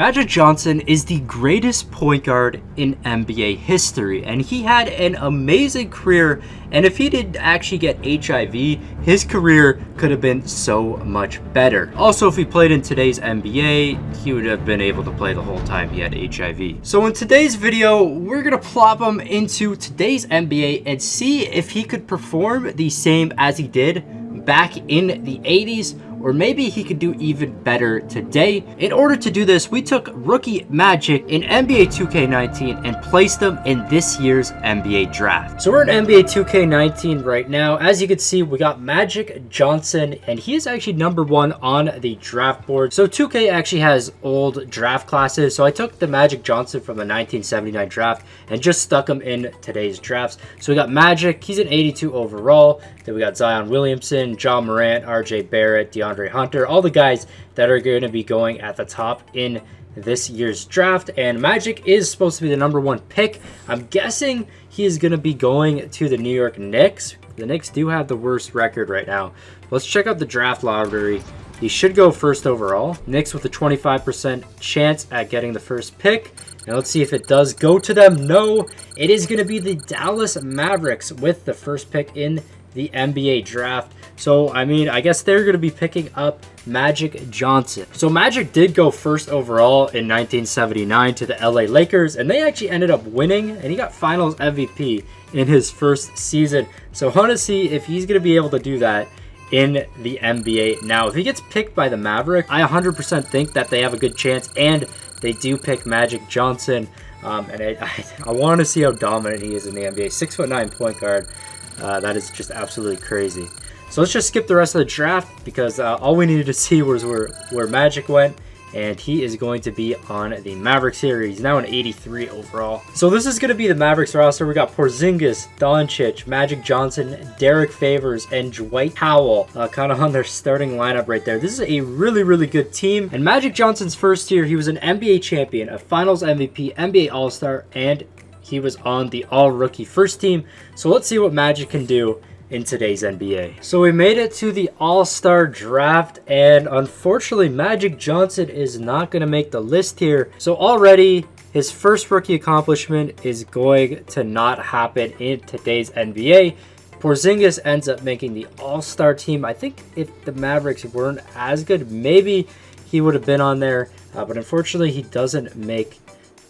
Magic Johnson is the greatest point guard in NBA history, and he had an amazing career, and if he didn't actually get HIV, his career could have been so much better. Also, if he played in today's NBA, he would have been able to play the whole time he had HIV. So in today's video, we're gonna plop him into today's NBA and see if he could perform the same as he did back in the 80s, or maybe he could do even better today. In order to do this, we took rookie Magic in NBA 2K19 and placed him in this year's NBA draft. So we're in NBA 2K19 right now. As you can see, we got Magic Johnson, and he is actually number 1 on the draft board. So 2K actually has old draft classes, so I took the Magic Johnson from the 1979 draft and just stuck him in today's drafts. So we got Magic, he's an 82 overall. Then we got Zion Williamson, John Morant, RJ Barrett, DeAndre Hunter, all the guys that are going to be going at the top in this year's draft. And Magic is supposed to be the number 1 pick. I'm guessing he is going to be going to the New York Knicks. The Knicks do have the worst record right now. Let's check out the draft lottery. He should go first overall. Knicks with a 25% chance at getting the first pick. And let's see if it does go to them. No, it is going to be the Dallas Mavericks with the first pick in the NBA draft. So, I mean, I guess they're going to be picking up Magic Johnson. So Magic did go first overall in 1979 to the LA Lakers, and they actually ended up winning, and he got finals MVP in his first season. So I want to see if he's going to be able to do that in the NBA. Now, if he gets picked by the Mavericks, I 100% think that they have a good chance, and they do pick Magic Johnson. And I want to see how dominant he is in the NBA. 6'9" point guard. That is just absolutely crazy. So let's just skip the rest of the draft because all we needed to see was where Magic went, and he is going to be on the Mavericks here. He's now an 83 overall. So this is going to be the Mavericks roster. We got Porzingis, Doncic, Magic Johnson, Derek Favors, and Dwight Howell kind of on their starting lineup right there. This is a really, really good team. And Magic Johnson's first year, he was an NBA champion, a Finals MVP, NBA All-Star, and he was on the all-rookie first team. So let's see what Magic can do in today's NBA. So we made it to the All-Star draft, and unfortunately Magic Johnson is not going to make the list here. So already his first rookie accomplishment is going to not happen in today's NBA. Porzingis ends up making the All-Star team. I think if the Mavericks weren't as good, maybe he would have been on there, but unfortunately he doesn't make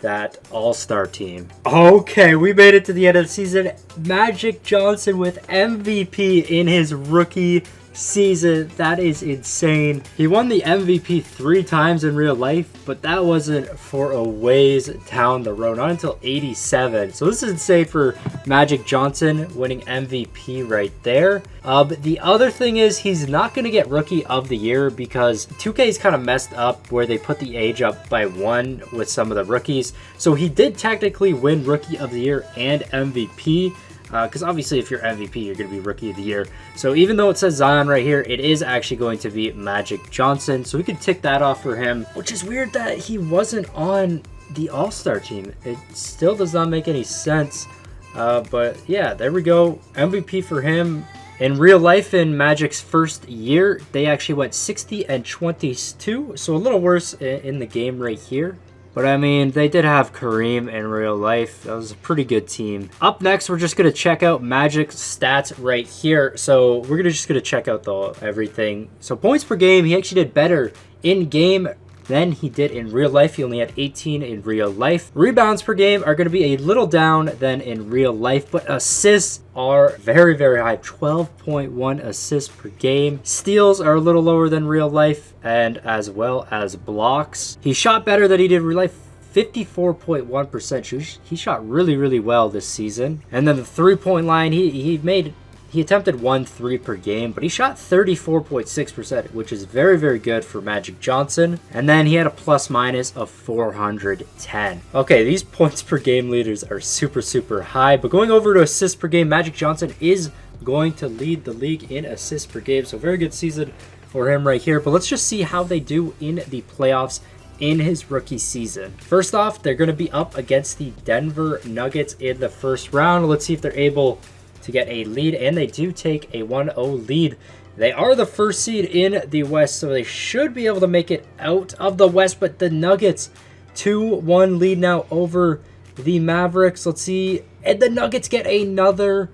that All-Star team. Okay, we made it to the end of the season. Magic Johnson with MVP in his rookie season. That is insane. He won the MVP 3 times in real life, but that wasn't for a ways down the road, not until 87. So this is insane for Magic Johnson winning MVP right there. The other thing is he's not going to get Rookie of the Year because 2K is kind of messed up where they put the age up by 1 with some of the rookies. So he did technically win Rookie of the Year and MVP. Because obviously if you're MVP, you're going to be Rookie of the Year. So even though it says Zion right here, it is actually going to be Magic Johnson. So we can tick that off for him, which is weird that he wasn't on the All-Star team. It still does not make any sense. But yeah, there we go. MVP for him. In real life, in Magic's first year, they actually went 60-22. So a little worse in the game right here. But I mean, they did have Kareem in real life. That was a pretty good team. Up next, we're just going to check out Magic's stats right here. So we're just going to check out everything. So points per game, he actually did better in game than he did in real life. He only had 18 in real life. Rebounds per game are going to be a little down than in real life, but assists are very, very high. 12.1 assists per game. Steals are a little lower than real life, and as well as blocks. He shot better than he did in real life. 54.1%. He shot really, really well this season. And then the 3-point line, he attempted 1 3 per game, but he shot 34.6%, which is very, very good for Magic Johnson. And then he had a plus minus of 410. Okay, these points per game leaders are super, super high. But going over to assists per game, Magic Johnson is going to lead the league in assists per game. So very good season for him right here. But let's just see how they do in the playoffs in his rookie season. First off, they're going to be up against the Denver Nuggets in the first round. Let's see if they're able to get a lead, and they do take a 1-0 lead They are the first seed in the West, so they should be able to make it out of the West. But the Nuggets, 2-1 lead now over the Mavericks. Let's see. And the Nuggets get another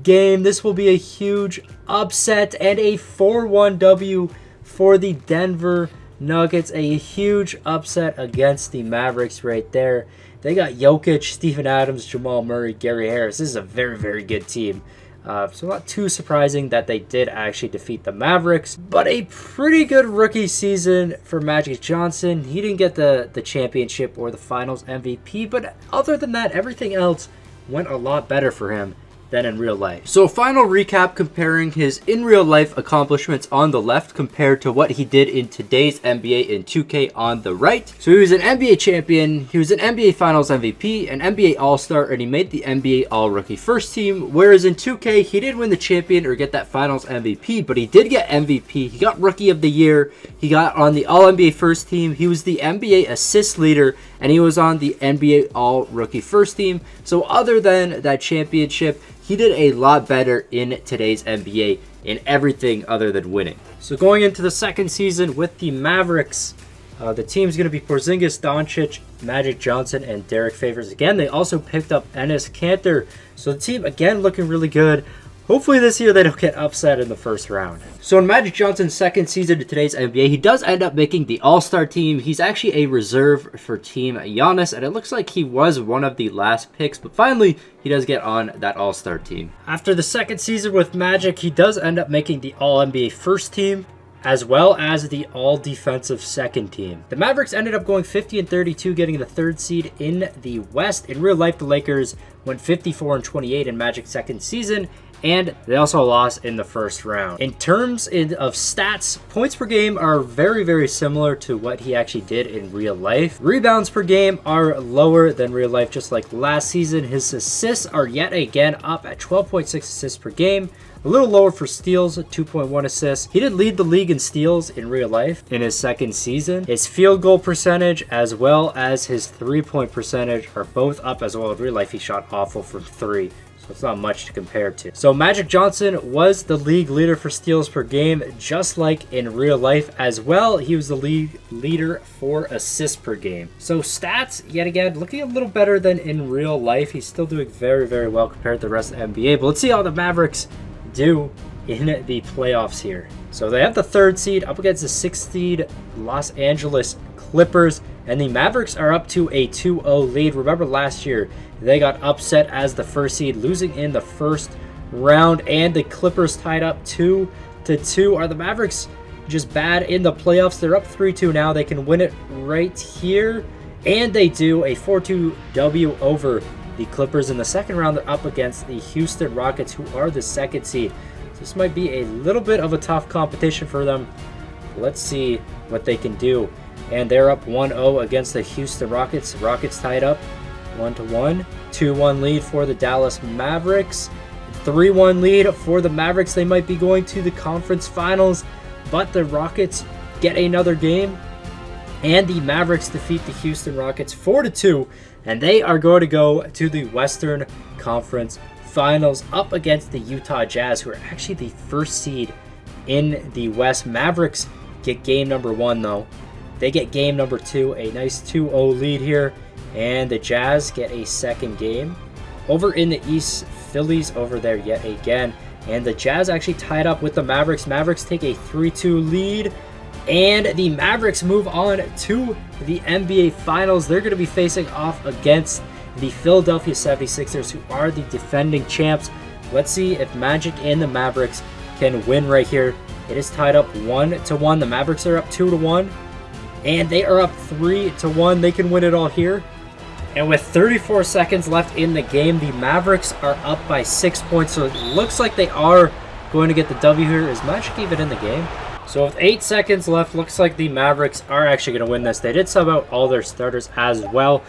game. This will be a huge upset and a 4-1 W for the Denver Nuggets. A huge upset against the Mavericks right there. They got Jokic, Steven Adams, Jamal Murray, Gary Harris. This is a very, very good team. So not too surprising that they did actually defeat the Mavericks. But a pretty good rookie season for Magic Johnson. He didn't get the championship or the finals MVP. But other than that, everything else went a lot better for him than in real life. So final recap comparing his in real life accomplishments on the left compared to what he did in today's NBA in 2K on the right. So he was an NBA champion, he was an NBA Finals MVP, an NBA All-Star, and he made the NBA All-Rookie First Team. Whereas in 2K, he didn't win the champion or get that Finals MVP, but he did get MVP. He got Rookie of the Year, he got on the All-NBA First Team, he was the NBA Assist Leader, and he was on the NBA All-Rookie First Team. So other than that championship, he did a lot better in today's NBA in everything other than winning. So going into the second season with the Mavericks, the team's going to be Porzingis, Doncic, Magic Johnson, and Derek Favors. Again, they also picked up Enes Kanter. So the team, again, looking really good. Hopefully this year they don't get upset in the first round. So in Magic Johnson's second season in today's NBA, he does end up making the All-Star team. He's actually a reserve for Team Giannis, and it looks like he was one of the last picks, but finally he does get on that All-Star team. After the second season with Magic, he does end up making the All-NBA first team, as well as the all-defensive second team. The Mavericks ended up going 50-32, getting the third seed in the West. In real life, the Lakers went 54-28 in Magic's second season, and they also lost in the first round. In terms of stats, points per game are very, very similar to what he actually did in real life. Rebounds per game are lower than real life, just like last season. His assists are yet again up at 12.6 assists per game. A little lower for steals, 2.1 assists. He did lead the league in steals in real life in his second season. His field goal percentage as well as his three-point percentage are both up as well. In real life, he shot awful from three. So it's not much to compare to. So Magic Johnson was the league leader for steals per game, just like in real life as well. He was the league leader for assists per game. So stats, yet again, looking a little better than in real life. He's still doing very, very well compared to the rest of the NBA. But let's see how the Mavericks do in the playoffs here. So they have the third seed up against the sixth seed Los Angeles Clippers, and the Mavericks are up to a 2-0 lead. Remember last year, they got upset as the first seed, losing in the first round, and the Clippers tied up 2-2. Are the Mavericks just bad in the playoffs? They're up 3-2 now. They can win it right here, and they do a 4-2 W over the Clippers. In the second round, they're up against the Houston Rockets, who are the second seed. So this might be a little bit of a tough competition for them. Let's see what they can do. And they're up 1-0 against the Houston Rockets. Rockets tied up 1-1. 2-1 lead for the Dallas Mavericks. 3-1 lead for the Mavericks. They might be going to the conference finals, but the Rockets get another game. And the Mavericks defeat the Houston Rockets 4-2. And they are going to go to the Western Conference Finals up against the Utah Jazz, who are actually the first seed in the West. Mavericks get game number 1, though. They get game number 2, a nice 2-0 lead here. And the Jazz get a second game. Over in the East, Phillies over there yet again. And the Jazz actually tied up with the Mavericks. Mavericks take a 3-2 lead. And the Mavericks move on to the NBA Finals. They're going to be facing off against the Philadelphia 76ers, who are the defending champs. Let's see if Magic and the Mavericks can win right here. It is tied up 1-1. The Mavericks are up 2-1. And they are up 3-1. They can win it all here. And with 34 seconds left in the game, the Mavericks are up by 6 points. So it looks like they are going to get the W here. Is Magic even in the game? So with 8 seconds left, looks like the Mavericks are actually going to win this. They did sub out all their starters as well.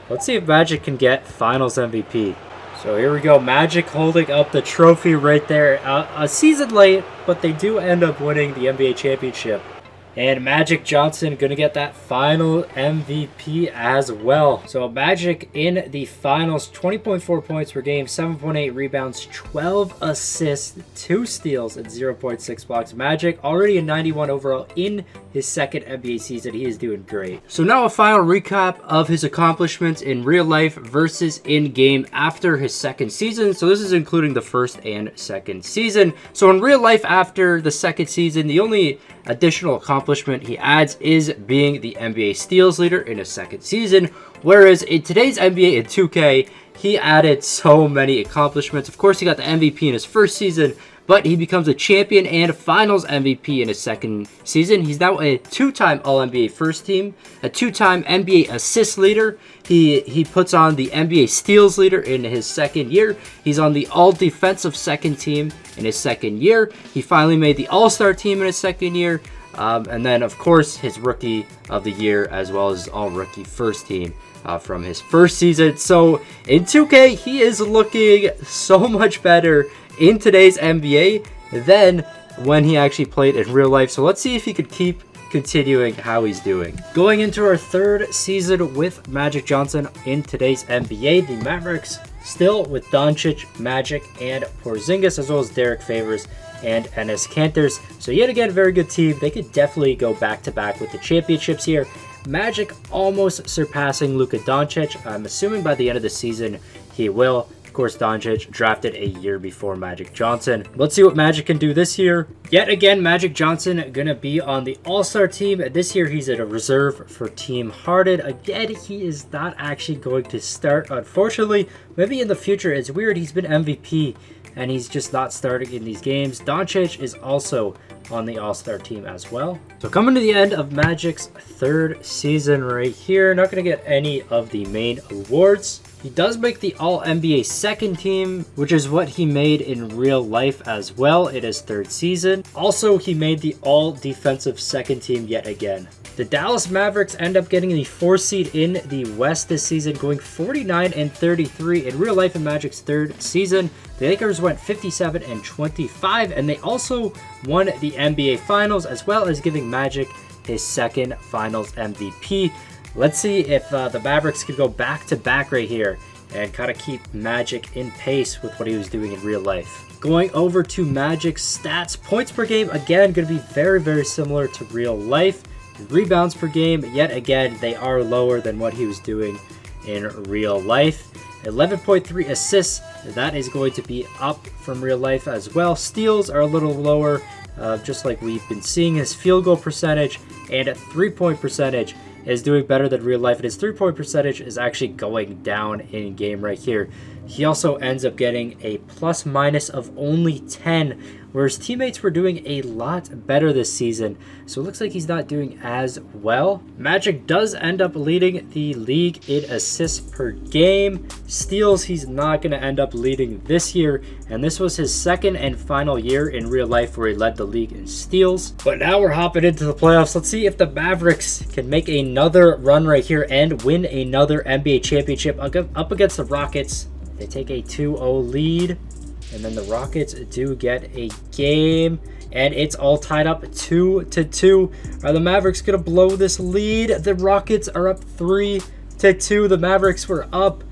Let's see if Magic can get Finals MVP. So here we go. Magic holding up the trophy right there. A season late, but they do end up winning the NBA championship And Magic Johnson going to get that final MVP as well. So Magic in the finals, 20.4 points per game, 7.8 rebounds, 12 assists, 2 steals, and 0.6 blocks. Magic already a 91 overall in his second NBA season. He is doing great. So now a final recap of his accomplishments in real life versus in game after his second season. So this is including the first and second season. So in real life after the second season, the only additional accomplishment he adds is being the NBA steals leader in his second season, whereas in today's NBA in 2K, he added so many accomplishments. Of course, he got the MVP in his first season, but he becomes a champion and finals MVP in his second season. He's now a 2-time All-NBA first team, a 2-time NBA assist leader. He puts on the NBA steals leader in his second year. He's on the all-defensive second team in his second year. He finally made the All-Star team in his second year. And then, of course, his rookie of the year, as well as all-rookie first team from his first season. So in 2K, he is looking so much better in today's NBA than when he actually played in real life. So let's see if he could keep continuing how he's doing. Going into our third season with Magic Johnson in today's NBA, the Mavericks still with Doncic, Magic, and Porzingis, as well as Derek Favors and Enes Kanter. So yet again, very good team. They could definitely go back-to-back with the championships here. Magic almost surpassing Luka Doncic. I'm assuming by the end of the season he will. Of course, Doncic drafted a year before Magic Johnson. Let's see what Magic can do this year. Yet again, Magic Johnson gonna be on the All-Star team. This year, he's at a reserve for Team Harden. Again, he is not actually going to start, unfortunately. Maybe in the future. It's weird. He's been MVP, and he's just not starting in these games. Doncic is also on the All-Star team as well. So coming to the end of Magic's third season right here. Not gonna get any of the main awards. He does make the All-NBA second team, which is what he made in real life as well in his third season. Also, he made the All-Defensive second team yet again. The Dallas Mavericks end up getting the 4th seed in the West this season, going 49-33 in real life in Magic's third season. The Lakers went 57-25, and they also won the NBA Finals, as well as giving Magic his second Finals MVP. Let's see if the Mavericks could go back-to-back right here and kind of keep Magic in pace with what he was doing in real life. Going over to Magic's stats, points per game, again, going to be very, very similar to real life. Rebounds per game, yet again, they are lower than what he was doing in real life. 11.3 assists, that is going to be up from real life as well. Steals are a little lower, just like we've been seeing. His field goal percentage and three-point percentage is doing better than real life, and his three-point percentage is actually going down in game right here. He also ends up getting a plus-minus of only 10, whereas teammates were doing a lot better this season, so it looks like he's not doing as well. Magic does end up leading the league in assists per game. Steals, he's not going to end up leading this year, and this was his second and final year in real life where he led the league in steals. But now we're hopping into the playoffs. Let's see if the Mavericks can make another run right here and win another NBA championship up against the Rockets. They take a 2-0 lead, and then the Rockets do get a game, and it's all tied up 2-2. Are the Mavericks going to blow this lead? The Rockets are up 3-2. The Mavericks were up,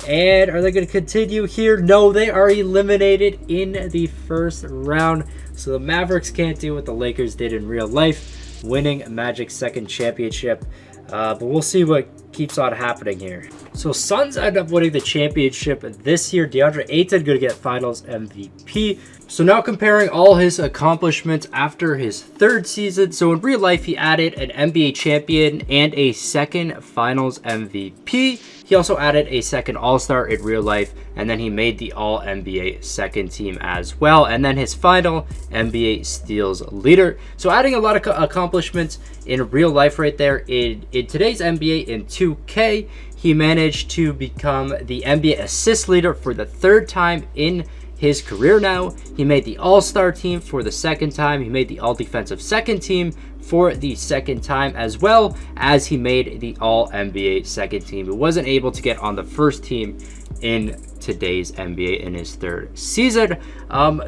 and are they going to continue here? No, they are eliminated in the first round, so the Mavericks can't do what the Lakers did in real life, winning Magic's second championship. But we'll see what keeps on happening here. So Suns end up winning the championship this year. DeAndre Ayton going to get Finals MVP. So now comparing all his accomplishments after his third season. So in real life, he added an NBA champion and a second Finals MVP. He also added a second All-Star in real life, and then he made the All-NBA second team as well, and then his final NBA steals leader. So adding a lot of accomplishments in real life right there. In today's NBA in 2K, he managed to become the NBA assist leader for the third time in his career now. He made the All-Star team for the second time. He made the All-Defensive second team for the second time, as well as he made the All-NBA second team. He wasn't able to get on the first team in today's NBA in his 3rd season.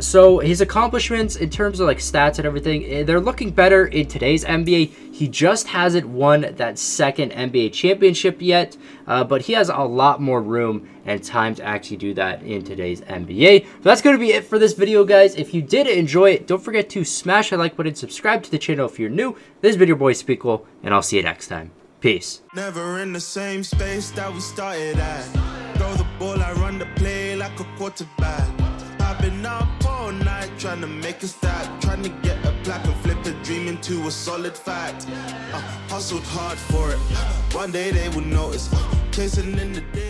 So his accomplishments in terms of like stats and everything, they're looking better in today's NBA. He just hasn't won that 2nd NBA championship yet, but he has a lot more room and time to actually do that in today's NBA. So that's going to be it for this video, guys. If you did enjoy it, don't forget to smash that like button, subscribe to the channel if you're new. This has been your boy Smequle, and I'll see you next time. Peace. Never in the same space that we started at. Throw the ball, I run the play like a quarterback. I've been up all night trying to make a stack, trying to get a plaque and flip a dream into a solid fact. Hustled hard for it. One day they will notice. Chasing in the day.